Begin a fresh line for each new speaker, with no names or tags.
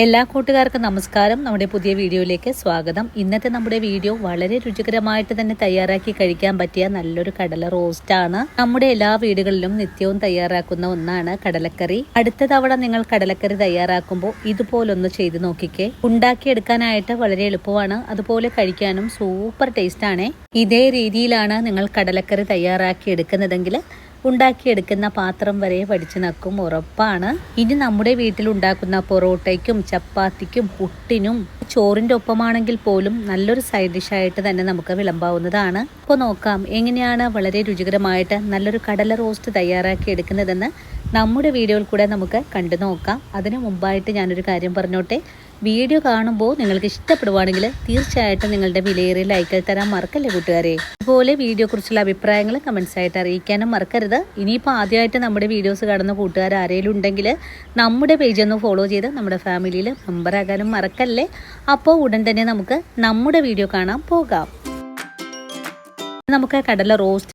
എല്ലാ കൂട്ടുകാർക്കും നമസ്കാരം. നമ്മുടെ പുതിയ വീഡിയോയിലേക്ക് സ്വാഗതം. ഇന്നത്തെ നമ്മുടെ വീഡിയോ വളരെ രുചികരമായിട്ട് തന്നെ തയ്യാറാക്കി കഴിക്കാൻ പറ്റിയ നല്ലൊരു കടല റോസ്റ്റ് ആണ്. നമ്മുടെ എല്ലാ വീടുകളിലും നിത്യവും തയ്യാറാക്കുന്ന ഒന്നാണ് കടലക്കറി. അടുത്ത തവണ നിങ്ങൾ കടലക്കറി തയ്യാറാക്കുമ്പോൾ ഇതുപോലൊന്ന് ചെയ്ത് നോക്കിക്കേ. ഉണ്ടാക്കിയെടുക്കാനായിട്ട് വളരെ എളുപ്പമാണ്, അതുപോലെ കഴിക്കാനും സൂപ്പർ ടേസ്റ്റ് ആണ്. ഇതേ രീതിയിലാണ് നിങ്ങൾ കടലക്കറി തയ്യാറാക്കി എടുക്കുന്നതെങ്കിൽ ഉണ്ടാക്കിയെടുക്കുന്ന പാത്രം വരെ പഠിച്ചു നക്കും, ഉറപ്പാണ്. ഇനി നമ്മുടെ വീട്ടിൽ ഉണ്ടാക്കുന്ന പൊറോട്ടയ്ക്കും ചപ്പാത്തിക്കും പുട്ടിനും ചോറിൻ്റെ ഒപ്പമാണെങ്കിൽ പോലും നല്ലൊരു സൈഡ് ഡിഷായിട്ട് തന്നെ നമുക്ക് വിളമ്പാവുന്നതാണ്. അപ്പോൾ നോക്കാം എങ്ങനെയാണ് വളരെ രുചികരമായിട്ട് നല്ലൊരു കടല റോസ്റ്റ് തയ്യാറാക്കി എടുക്കുന്നതെന്ന് നമ്മുടെ വീഡിയോയിൽ കൂടെ നമുക്ക് കണ്ടു നോക്കാം. അതിനു മുമ്പായിട്ട് ഞാനൊരു കാര്യം പറഞ്ഞോട്ടെ. വീഡിയോ കാണുമ്പോൾ നിങ്ങൾക്ക് ഇഷ്ടപ്പെടുവാണെങ്കിൽ തീർച്ചയായിട്ടും നിങ്ങളുടെ വിലയേറിയ ലൈക്ക് തരാൻ മറക്കല്ലേ കൂട്ടുകാരെ. അതുപോലെ വീഡിയോയെക്കുറിച്ചുള്ള അഭിപ്രായങ്ങൾ കമൻസ് ആയിട്ട് അറിയിക്കാനും മറക്കരുത്. ഇനിയിപ്പോൾ ആദ്യമായിട്ട് നമ്മുടെ വീഡിയോസ് കാണുന്ന കൂട്ടുകാർ ആരെങ്കിലും ഉണ്ടെങ്കിൽ നമ്മുടെ പേജ് ഒന്ന് ഫോളോ ചെയ്ത് നമ്മുടെ ഫാമിലിയിൽ മെമ്പറാകാനും മറക്കല്ലേ. അപ്പോൾ ഉടൻ തന്നെ നമുക്ക് നമ്മുടെ വീഡിയോ കാണാൻ പോകാം. നമുക്ക് കടല റോസ്റ്റ്